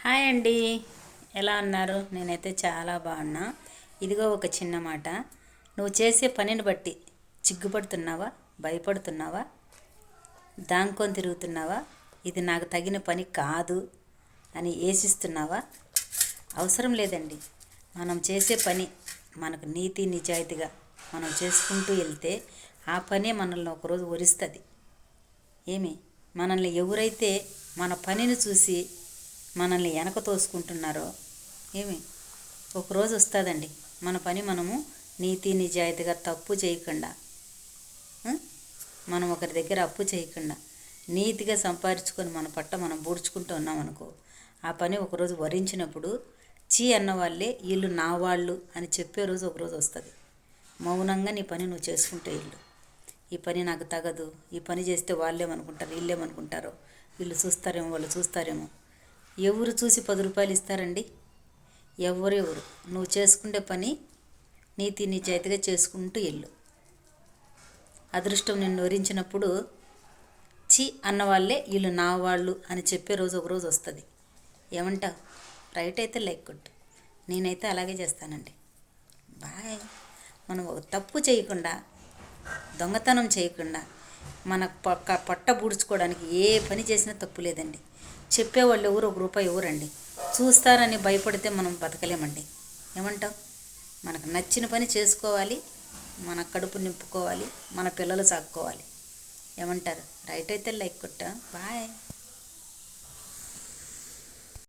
Hi అండి, ఎలా ఉన్నారు? నేనైతే చాలా బాగున్నా. ఇదిగో ఒక చిన్న మాట. నువ్వు చేసే పనిని బట్టి చిగ్గుపడుతున్నావా, భయపడుతున్నావా, దాంకొని తిరుగుతున్నావా, ఇది నాకు తగిన పని కాదు అని ఏసిస్తున్నావా? అవసరం లేదండి. మనం చేసే పని మనకు నీతి నిజాయితీగా మనం చేసుకుంటూ వెళ్తే ఆ పనే మనల్ని ఒకరోజు వరిస్తుంది. మనల్ని ఎవరైతే మన పనిని చూసి మనల్ని వెనక తోసుకుంటున్నారో ఒకరోజు వస్తుందండి. మన పని మనము నీతి నిజాయితీగా తప్పు చేయకుండా, మనం ఒకరి దగ్గర అప్పు చేయకుండా నీతిగా సంపాదించుకొని మన పట్ట మనం బూడ్చుకుంటూ ఉన్నామనుకో, ఆ పని ఒకరోజు వరించినప్పుడు చీ అన్న వాళ్ళే వీళ్ళు నా వాళ్ళు అని చెప్పే రోజు ఒకరోజు వస్తుంది. మౌనంగా నీ పని నువ్వు చేసుకుంటూ వెళ్ళు. ఈ పని నాకు తగదు, ఈ పని చేస్తే వాళ్ళేమనుకుంటారు, వీళ్ళేమనుకుంటారో, వీళ్ళు చూస్తారేమో, వాళ్ళు చూస్తారేమో. ఎవరు చూసి 10 రూపాయలు ఇస్తారండి? ఎవరెవరు? నువ్వు చేసుకునే పని నీతి నిజాయితీగా చేసుకుంటూ వెళ్ళు. అదృష్టం నిన్ను వరించినప్పుడు చి అన్నవాళ్ళే వీళ్ళు నా వాళ్ళు అని చెప్పే రోజు ఒకరోజు వస్తుంది. ఏమంటావు? రైట్ అయితే లైక్ కొట్టు. నేనైతే అలాగే చేస్తానండి. బాయ్. మనం ఒక తప్పు చేయకుండా, దొంగతనం చేయకుండా మన పొట్ట బూడ్చుకోవడానికి ఏ పని చేసినా తప్పు లేదండి. చెప్పేవాళ్ళు ఎవరు? ₹1 ఎవరండి? చూస్తారని భయపడితే మనం బతకలేమండి. ఏమంటావు? మనకు నచ్చిన పని చేసుకోవాలి, మన కడుపు నింపుకోవాలి, మన పిల్లలు సాక్కోవాలి. ఏమంటారు? రైట్ అయితే లైక్ కొట్టా. బాయ్.